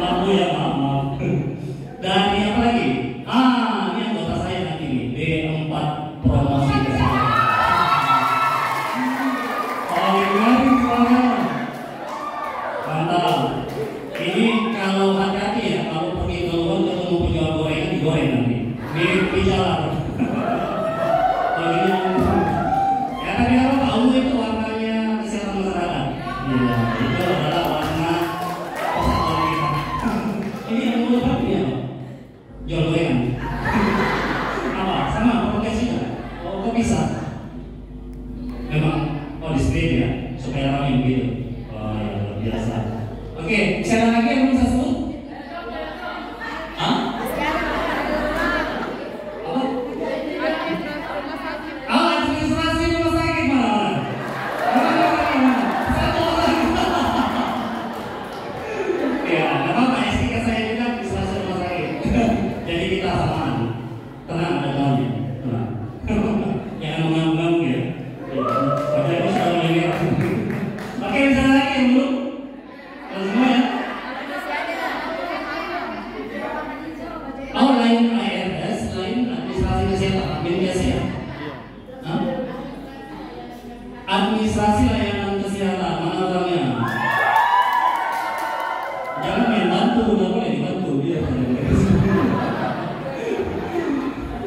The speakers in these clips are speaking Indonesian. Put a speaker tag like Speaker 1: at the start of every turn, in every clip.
Speaker 1: Maaf ya, maaf. Dan ini apa lagi? Ini anggota saya nanti nih, D4 promosi kesehatan. Mantap. Ini kalau hati-hati ya, kalau pergi keluar ketemu penjual gorengan digoreng nanti. Mirip di jalan. Ya tapi kalau tahu itu warnanya kesehatan masyarakat. Iya, itu adalah warna kesehatan kita. Ini yang mau apa ya? Jual gorengan. Apa? Sama profesi kan? Oh, kok bisa? Memang disiplin ya, supaya ramai begitu. Oh ya, luar biasa. Oke, bisa ada lagi yang bisa sebut? Hah? Apa? Administrasi rumah sakit mana? Satu orang. Ya, nggak apa-apa. S3 saya juga administrasi rumah sakit. Jadi kita samaan. Tenang, ada kawannya. Tenang. Jangan mengambil ya. Oke, bisa lagi yang belum? Semua ya? Oh, lain ARS, lain administrasi kesehatan, ambil biasa ya? Administrasi layanan kesehatan, mana orangnya? Jangan main bantu, udah boleh dibantu dia.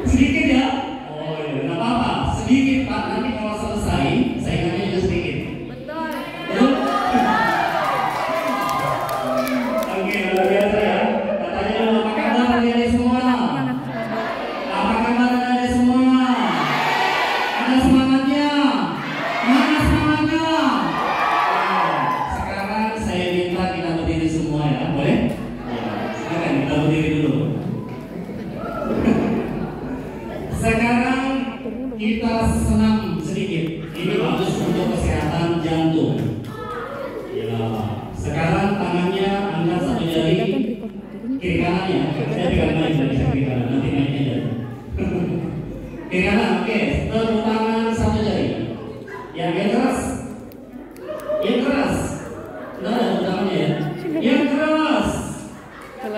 Speaker 1: Sedikit ya? Oh iya, nggak apa-apa, sedikit Pak, nanti kalau selesai, saingannya juga sedikit. Betul? Oke, luar biasa ya. Katanya dulu, apa kabar adik-adik semua? Apa kabar adik-adik semua? Ada semangatnya? Mana semangatnya? Sekarang saya minta kita berdiri semua ya, boleh? Silakan kita berdiri dulu. Sekarang kita senam sedikit. Ini bagus untuk kesehatan jantung. Ya. Sekarang tangannya angkat satu jari kiri kanannya. Saya pegang main dari kiri kanan. Nanti mainnya jatuh. Kiri kanan, oke. Tepuk tangan satu jari. Yang keras. Yang keras. Nah, tepuk tangannya ya. Yang keras.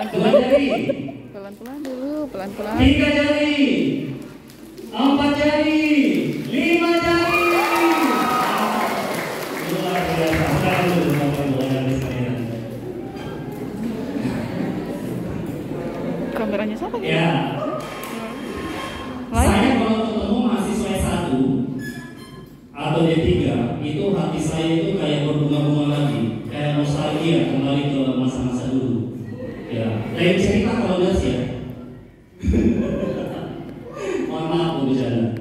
Speaker 1: Dua jari.
Speaker 2: Pelan-pelan dulu, pelan-pelan.
Speaker 1: 3 jari. 4 jari. 5 jari. Luar biasa. Sekarang dulu Bapak Ibu adik sekalian.
Speaker 2: Kameranya siapa ya?
Speaker 1: Ya. Saya kalau ketemu mahasiswa S1 atau D3 itu hati saya itu kayak berbunga-bunga lagi, kayak nostalgia kembali ke masa-masa dulu. Ya, lain cerita kalau gas ya. Mohon maaf Bu bercanda.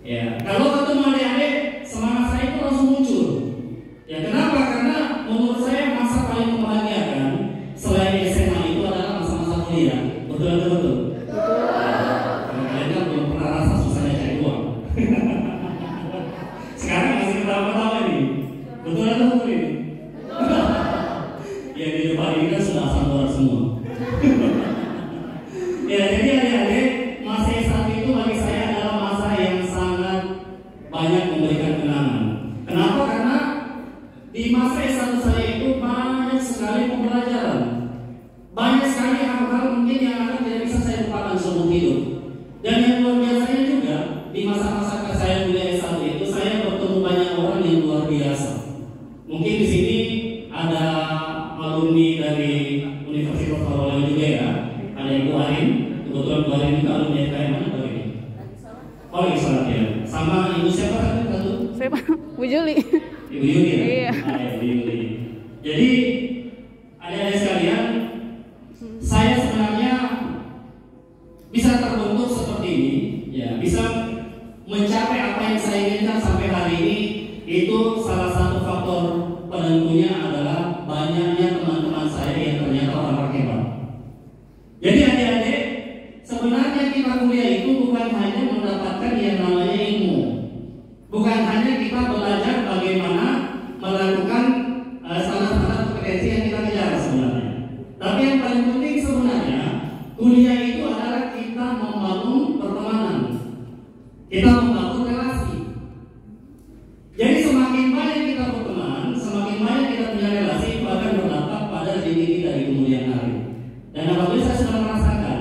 Speaker 1: Ya, kalau ketemu adik-adik semangat saya itu langsung muncul. Ya kenapa? Karena menurut saya masa paling membahagiakan selain SMA itu adalah masa-masa kuliah. Betul atau betul? Kalian kan belum pernah rasa susahnya cari uang. Sekarang masih ketawa-ketawa nih. Betul atau betul ini? Ya di depan ini kan sudah asam urat semua. Ya jadi adik-adik masa S1 itu bagi saya adalah masa yang sangat banyak memberikan kenangan. Kenapa? Karena di masa S1 saya itu banyak sekali pembelajaran. Banyak sekali hal-hal mungkin yang akan tidak bisa saya lupakan seumur hidup. Dan yang luar biasanya juga di masa-masa saya kuliah S1 itu saya bertemu banyak orang yang luar biasa. Mungkin di sini ada alumni dari Universitas Parawalau juga ya. Ada Ibu Arin, kebetulan Bu Arin juga alumni FKM mana tahu ini? Oh iya salah ya. Sama Ibu siapa tadi satu?
Speaker 2: Saya Bu Juli.
Speaker 1: Ibu Yuli ya?
Speaker 2: Iya.
Speaker 1: Ibu Yuli. Jadi adik-adik sekalian, saya sebenarnya bisa terbentuk seperti ini, ya bisa mencapai apa yang saya inginkan sampai hari ini. Itu salah satu faktor penentunya adalah banyaknya teman-teman saya yang ternyata orang hebat. Jadi adik-adik, sebenarnya kita kuliah itu bukan hanya mendapatkan yang namanya ilmu, bukan hanya kita belajar bagaimana melakukan standar-standar kompetensi yang kita kejar sebenarnya. Tapi yang paling penting sebenarnya kuliah itu adalah kita membangun pertemanan, kita membangun relasi. Jadi semakin banyak kita berteman, semakin banyak kita punya relasi, bahkan berdampak pada diri kita di kemudian kemudian hari. Dan apabila saya sudah merasakan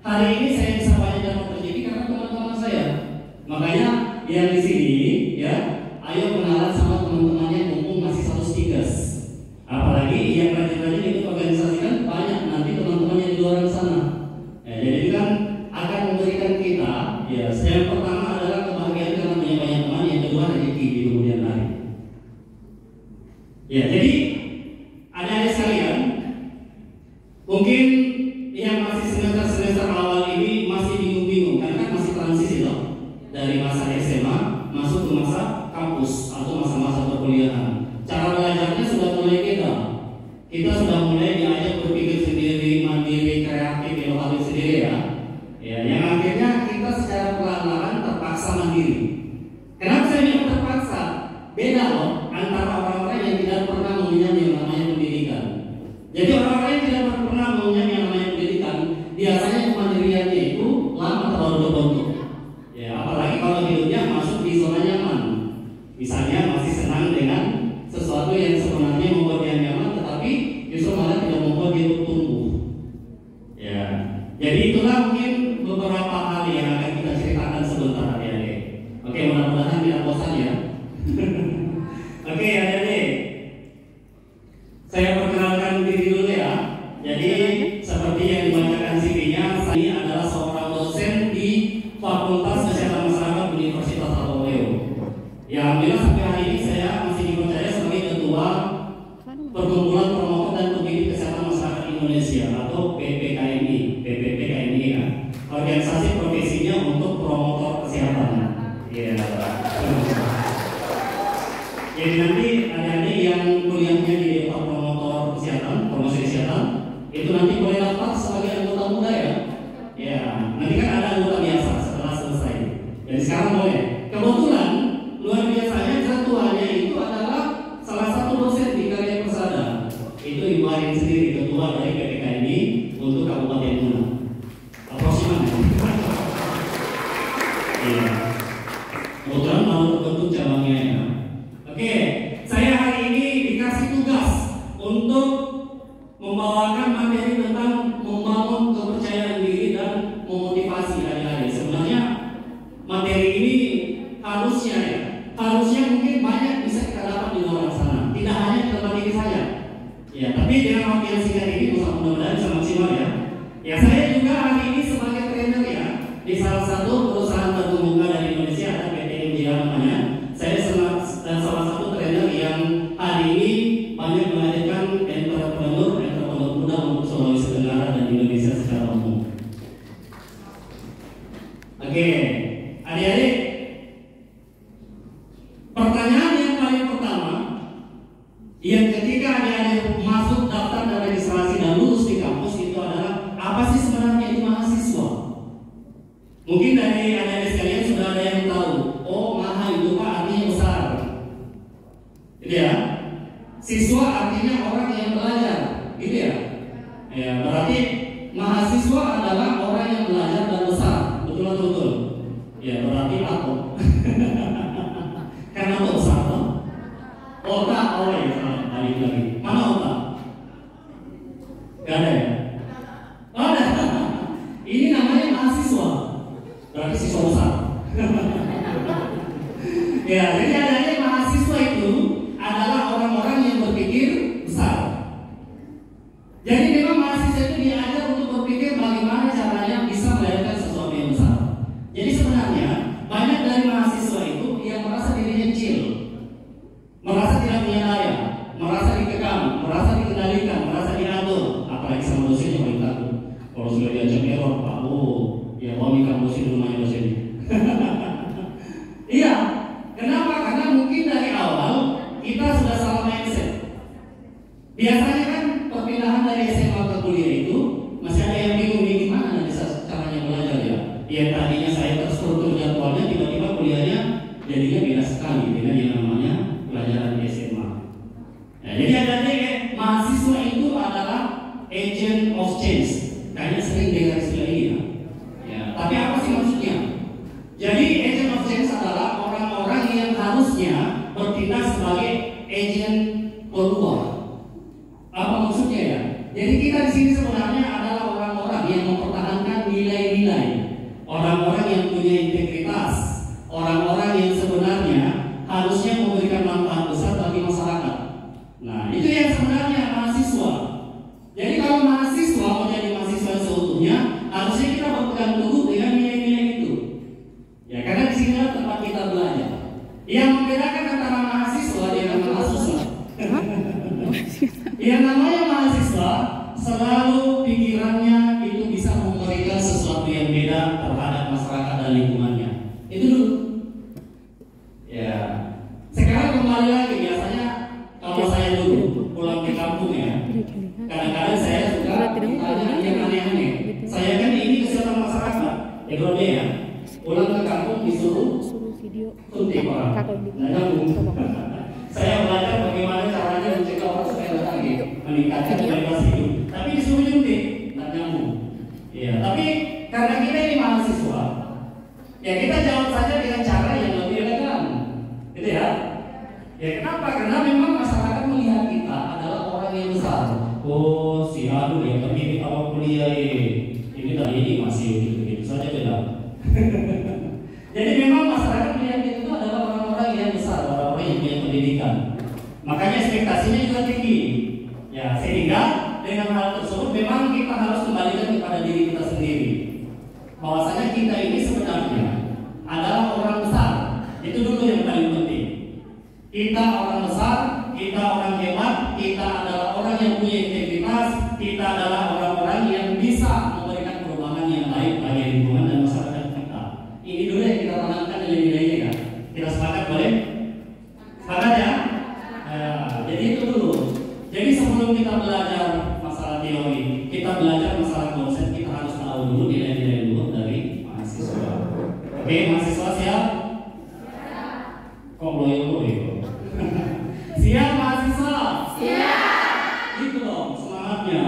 Speaker 1: hari ini saya bisa banyak dapat rezeki karena teman-teman saya. Makanya yang di sini ya, ayo kenalan sama teman-temannya mumpung masih satu stikers. Apalagi yang rajin-rajin ikut organisasi kan banyak nanti teman-temannya di luar sana. Jadi kan akan memberikan kita ya, yang pertama adalah kebahagiaan karena punya banyak teman, yang kedua rezeki di kemudian hari. Ya, jadi adik-adik sekalian, mungkin yang masih semester awal ini masih bingung-bingung karena kan masih transisi loh dari masa SMA masuk ke masa kampus atau masa-masa perkuliahan. Cara belajarnya sudah mulai beda. Kita sudah mulai diajak berpikir sendiri, mandiri, kreatif, inovatif sendiri ya. Ya, yang akhirnya kita secara perlahan-lahan terpaksa mandiri. Kenapa saya bilang terpaksa? Beda loh antara orang-orang yang tidak pernah mengenyam yang namanya pendidikan. Jadi orang-orang yang tidak pernah mengenyam yang namanya pendidikan, biasanya kemandiriannya itu lama terlalu terbentuk. Ya, apalagi kalau hidupnya masuk di zona nyaman. Misalnya masih senang dengan sesuatu yang sebenarnya membuat dia nyaman, tetapi justru malah tidak membuat dia bertumbuh. Ya, jadi itulah mungkin beberapa hal yang akan kita ceritakan sebentar adik-adik. Oke, mudah-mudahan tidak bosan ya. Oke adik-adik, saya perkenalkan diri dulu ya. Jadi seperti yang dibacakan CV-nya, saya adalah seorang dosen di Fakultas Kesehatan Masyarakat Universitas Al-Oleo. Ya, alhamdulillah sampai hari ini saya masih dipercaya sebagai ketua Perkumpulan Promotor dan Pembidik Kesehatan Masyarakat Indonesia atau PPPKMI ya. Organisasi profesinya untuk promotor kesehatan. Ya. Jadi nanti adik-adik yang kuliahnya di Departemen Promotor Kesehatan, Promosi Kesehatan, itu nanti boleh daftar sebagai anggota muda ya. Ya, nanti kan ada anggota biasa setelah selesai. Jadi sekarang boleh. Kebetulan luar biasanya ketuanya itu adalah salah satu dosen di Karya Persada. Itu Ibu Arin sendiri, ketua dari PPKMI untuk Kabupaten Muna. Aproksiman ya. Iya. Kebetulan mau terbentuk cabangnya ya. Oke, saya hari ini dikasih tugas untuk membawakan materi tentang membangun kepercayaan diri dan memotivasi adik-adik. Sebenarnya materi ini harusnya mungkin banyak bisa kita dapat di luar sana, tidak hanya di tempat ini saja. Ya, tapi dengan waktu yang singkat ini mudah-mudahan bisa maksimal ya. Ya, saya juga hari ini sebagai trainer ya di salah satu perusahaan terkemuka dari Indonesia, ada PT MJA namanya. Saya salah satu trainer yang hari ini banyak melahirkan entrepreneur muda untuk Sulawesi Tenggara dan Indonesia secara umum. Oke, adik-adik, pertanyaan yang paling pertama yang ketika adik-adik masuk daftar dan registrasi dan lulus di kampus itu adalah apa sih sebenarnya itu mahasiswa? Mungkin dari adik-adik sekalian sudah ada yang tahu. Oh, maha itu Pak artinya besar. Gitu ya. Siswa artinya orang yang belajar. Gitu ya. Ya, berarti mahasiswa adalah orang yang belajar dan besar. Betul atau betul? Ya, berarti aku. Karena aku besar toh. Otak, oh ya, balik lagi. Mana otak? Gak ada ya? Oh, ada. Ini namanya mahasiswa. Berarti siswa besar. Ya, jadi adanya mahasiswa itu adalah orang-orang yang berpikir besar. Jadi memang mahasiswa itu diajar untuk berpikir bagaimana caranya bisa melahirkan sesuatu yang besar. Jadi sebenarnya banyak dari mahasiswa itu yang merasa dirinya kecil, merasa tidak punya daya, merasa dikekang, merasa dikendalikan, merasa diatur. Apalagi sama dosennya paling takut. Kalau sudah diajak error, Pak, ya kami kamu dosen rumahnya dosennya. Iya, kenapa? Karena mungkin dari awal kita sudah salah mindset. Biasanya kan perpindahan dari SMA ke kuliah itu masih ada yang bingung nih gimana nanti caranya belajar ya. Ya tadinya saya terstruktur jadwalnya, tiba-tiba kuliahnya jadinya beda sekali dengan yang namanya pelajaran di SMA. Nah, jadi ada mahasiswa itu adalah agent of change. Kayaknya sering dengar istilah ini ya. Ya, tapi apa sih maksudnya? Jadi agent of change adalah orang-orang yang harusnya bertindak sebagai agent perubahan. Apa maksudnya ya? Jadi kita di sini sebenarnya adalah orang-orang yang mempertahankan nilai-nilai, orang-orang yang punya integritas, orang-orang yang sebenarnya harusnya memberikan manfaat besar bagi masyarakat. Nah, itu yang sebenarnya mahasiswa. Jadi kalau mahasiswa menjadi mahasiswa seutuhnya, harusnya kita berpegang teguh dengan nilai-nilai itu. Ya, karena di sini tempat kita belajar. Yang membedakan antara mahasiswa dengan mahasiswa. Yang namanya mahasiswa selalu pikirannya itu bisa memberikan sesuatu yang beda terhadap masyarakat dan lingkungannya. Itu dulu. Ya. Sekarang kembali lagi, biasanya kalau saya dulu pulang di kampung ya, kadang-kadang saya suka ditanya yang aneh-aneh. Saya kan ini kesehatan masyarakat, ya bro ya. Pulang ke kampung disuruh suntik orang. Saya belajar bagaimana caranya mencegah orang supaya lagi meningkatkan kualitas hidup. Tapi disuruh nyuntik, nggak nyambung. Ya, tapi karena kita ini mahasiswa, ya kita jawab saja dengan cara yang lebih elegan, gitu ya. Ya kenapa? Karena memang masyarakat melihat kita adalah orang yang besar. Oh, si Anu ya, tapi ini awal kuliah ini tadi ini masih gitu saja beda. Jadi memang masyarakat melihat itu adalah orang-orang yang besar, orang-orang yang punya pendidikan. Makanya ekspektasinya juga tinggi. Ya, sehingga dengan hal tersebut memang kita harus kembalikan kepada diri kita sendiri. Bahwasanya kita ini sebenarnya adalah orang besar. Itu dulu yang paling penting. Kita orang besar, kita orang hebat, kita adalah orang yang punya integritas, kita adalah orang-orang yang bisa memberikan perubahan yang baik bagi lingkungan dan masyarakat kita. Ini dulu yang kita tanamkan nilai-nilainya ya. Kita sepakat boleh? Sepakat ya? Jadi itu dulu. Jadi sebelum kita belajar masalah teori, kita belajar masalah konsep, kita harus tahu dulu nilai-nilai dulu dari mahasiswa. Oke, mahasiswa siap? Kok loyo-loyo? Siap mahasiswa? Siap. Itu dong semangatnya.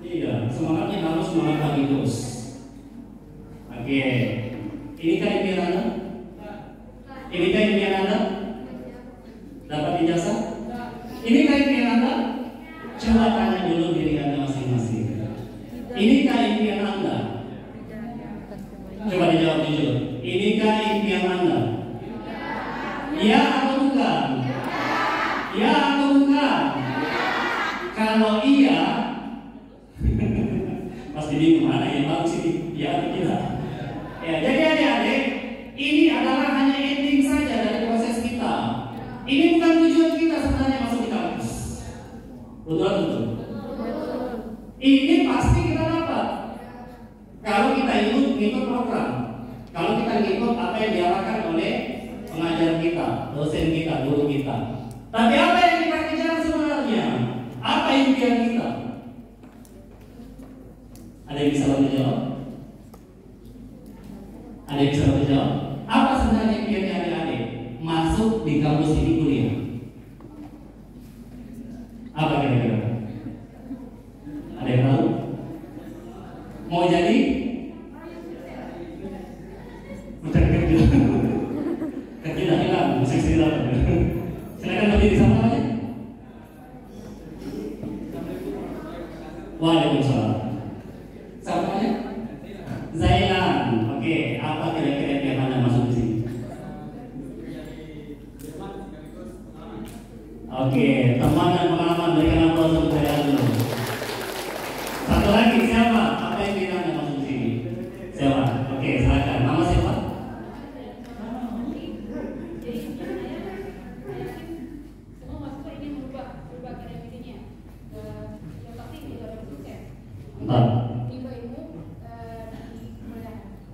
Speaker 1: Iya, semangatnya harus semangat lagi terus. Oke. Inikah impian Anda? Inikah impian Anda? Dapat ijazah? Inikah impian Anda? Coba tanya dulu diri Anda masing-masing. Inikah impian Anda? Coba dijawab jujur. Inikah impian Anda? Ya atau bukan? Ya atau bukan? Kalau iya, pasti bingung mana yang bagus ini? Ya atau tidak? Ya, jadi adik-adik, ini adalah hanya ending saja dari proses kita. Ini bukan tujuan kita sebenarnya masuk di kampus. Betul. Ini pasti kita dapat kalau kita ikut program, kalau kita ikut apa yang diarahkan oleh pengajar kita, dosen kita, guru kita. Tapi apa yang kita kejar sebenarnya? Apa impian kita? Ada yang bisa bantu jawab? Ada yang bisa bantu jawab? Apa sebenarnya impiannya adik-adik? Masuk di kampus ini kuliah. Apa kira-kira? Ada yang tahu? Mau jadi? Mencari kerja. Kerja dah hilang, masih istirahat. Silakan berdiri sama aja. Waalaikumsalam. Siapa namanya? Zailan. Oke, apa kira-kira yang Anda masuk di sini? Oke, teman dan pengalaman, berikan aplaus untuk saya dulu. Satu lagi siapa? Apa yang kita Anda masuk di sini? Siapa? Oke, silakan. Nama siapa?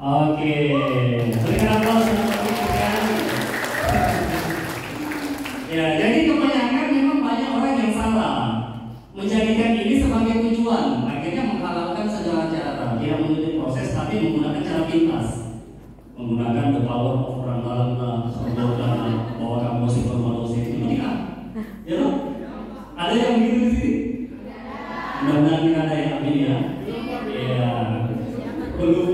Speaker 1: Oke, berikan aplaus untuk kalian. Ya, jadi kebanyakan memang banyak orang yang salah menjadikan ini sebagai tujuan, akhirnya menghalalkan segala cara, tidak mengikuti proses tapi menggunakan cara pintas, menggunakan the power of orang dalam bahwa kamu masih bermanusia itu tidak, ya loh? Ada yang begitu di sini? Mudah-mudahan tidak ada yang amin ya. Ya, belum.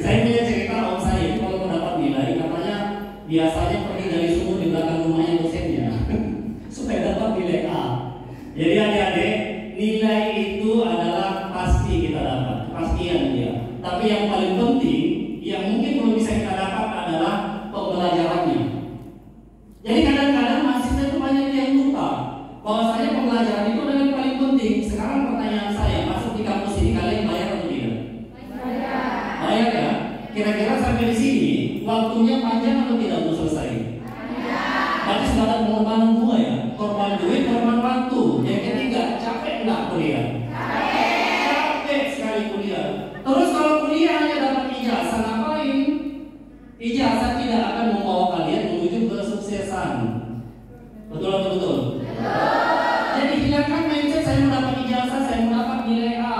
Speaker 1: Saya punya cerita om saya itu kalau mendapat nilai katanya biasanya pergi dari sumur di belakang rumahnya dosennya supaya dapat nilai A. Jadi adik-adik, nilai enggak kuliah? Capek sekali kuliah. Terus kalau kuliah hanya dapat ijazah, ngapain? Ijazah tidak akan membawa kalian menuju kesuksesan. Betul atau betul? Jadi hilangkan mindset saya mau dapat ijazah, saya mau dapat nilai A.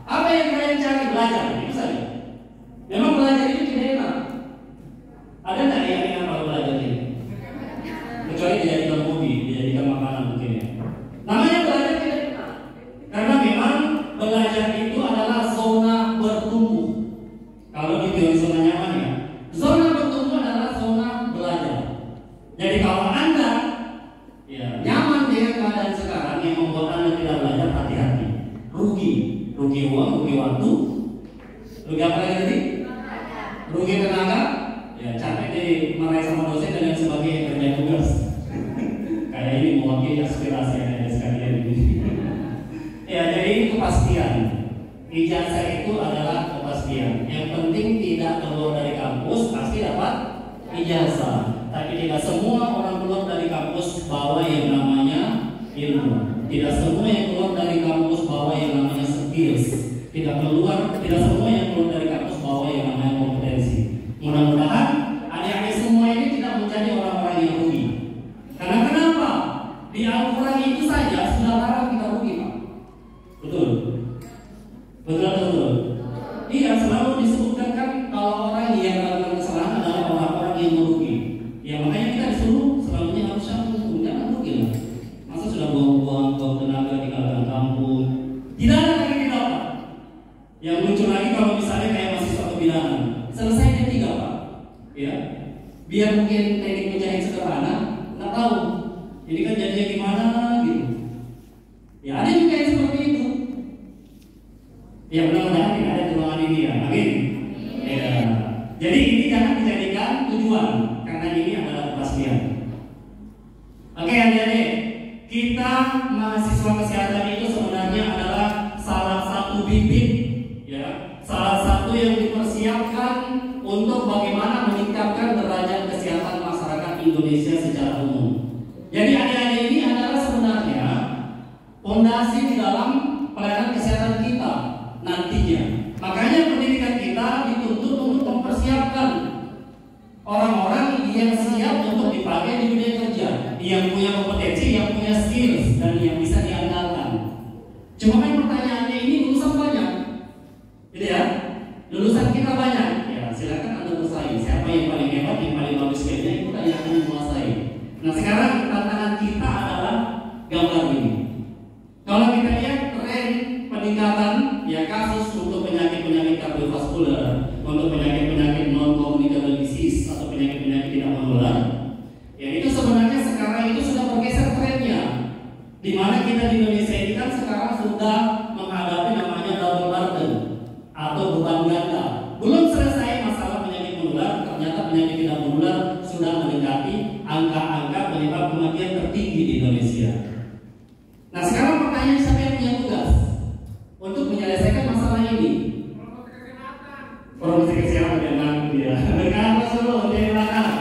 Speaker 1: Apa yang kalian cari? Belajar, itu saja. Memang belajar itu tidak enak. Ada nggak yang enak kalau belajar ini? Kecuali dijadikan hobi, dijadikan makanan mungkin ya. Namanya belajar tidak enak. Karena memang belajar itu adalah zona bertumbuh. Kalau di teori zona nyaman ya, zona bertumbuh adalah zona belajar. Jadi kalau Anda nyaman dengan keadaan sekarang yang membuat Anda tidak belajar, hati-hati. Rugi uang, rugi waktu, rugi apa lagi tadi? Rugi tenaga, ya capek dimarahi sama dosen dan lain sebagainya, kerja tugas. Kayak ini mewakili aspirasi yang ada sekalian ini. Ya, jadi ini kepastian. Ijazah itu adalah kepastian. Yang penting tidak keluar dari kampus pasti dapat ijazah. Tapi tidak semua orang keluar dari kampus bawa yang namanya ilmu. Tidak semua yang keluar dari kampus bawa yang namanya skills. Tidak semua yang keluar dari kampus bawa yang namanya kompetensi. Mudah-mudahan adik-adik semua ini tidak menjadi orang-orang yang rugi. Karena kenapa? Di Al-Quran itu saja sudah larang kita rugi, Pak. Betul? Betul. Iya, selalu disebutkan kan kalau orang yang melakukan kesalahan adalah orang-orang yang merugi. Ya makanya kita disuruh selalunya harusnya jangan rugi lah. Masa sudah buang-buang tenaga tinggalkan kampung, tidak ada lagi didapat. Yang muncul lagi kalau misalnya kayak mahasiswa kebidanan, selesai D3 Pak, ya, biar mungkin teknik menjahit sederhana, nggak tahu, ini kan jadinya gimana gitu. Ya ada juga yang seperti itu. Ya mudah-mudahan tidak ada ruangan ini ya, amin. Ya. Jadi ini jangan dijadikan tujuan, karena ini adalah kepastian. Oke adik-adik, kita mahasiswa kesehatan itu sebenarnya adalah salah satu bibit, ya, salah satu yang dipersiapkan untuk bagaimana meningkatkan derajat kesehatan masyarakat Indonesia secara umum. Jadi adik-adik ini adalah sebenarnya fondasi di dalam pelayanan kesehatan kita nantinya. Makanya pendidikan kita dituntut untuk mempersiapkan orang-orang yang siap untuk dipakai di dunia kerja, yang punya kompetensi, yang punya skills, dan yang bisa diandalkan. Cuma kan pertanyaannya ini lulusan banyak, gitu ya? Lulusan kita banyak, ya silakan Anda bersaing. Siapa yang paling hebat, yang paling bagus skillnya, itu yang akan menguasai. Nah sekarang tantangan kita adalah gambar ini. Kalau kita lihat tren peningkatan ya kasus untuk penyakit-penyakit kardiovaskular, untuk penyakit-penyakit non-communicable disease atau penyakit-penyakit tidak menular, ya itu sebenarnya sekarang itu sudah bergeser trennya. Di mana kita di Indonesia ini kan sekarang sudah menghadapi namanya double burden atau beban ganda. Belum selesai masalah penyakit menular, ternyata penyakit tidak menular sudah mendekati angka-angka penyebab kematian tertinggi di Indonesia. Nah sekarang pertanyaan, siapa yang punya tugas untuk menyelesaikan masalah ini? Promosi kesehatan dengan dia. Dengan Rasulullah dia belakang.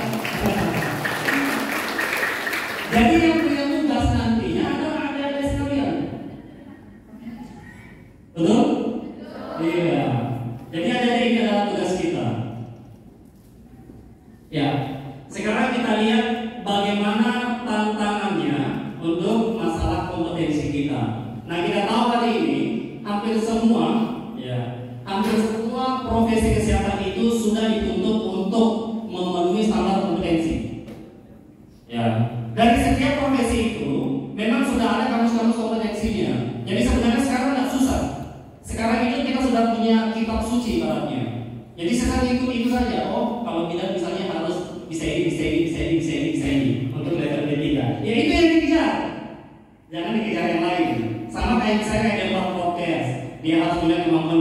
Speaker 1: Jadi yang punya tugas nantinya adalah adik-adik sekalian. Betul? Iya. Jadi adik-adik ini adalah tugas kita. Ya. Sekarang kita lihat bagaimana tantangannya untuk masalah kompetensi kita. Nah kita tahu hari ini hampir semua profesi kesehatan itu sudah dituntut untuk memenuhi standar kompetensi. Ya, dari setiap profesi itu memang sudah ada kamus-kamus kompetensinya. Jadi sebenarnya sekarang tidak susah. Sekarang itu kita sudah punya kitab suci ibaratnya. Jadi sekarang itu saja. Oh, kalau tidak misalnya harus bisa ini untuk level D3. Ya itu yang dikejar. Jangan dikejar yang lain. Sama kayak misalnya kayak podcast, dia harus punya kemampuan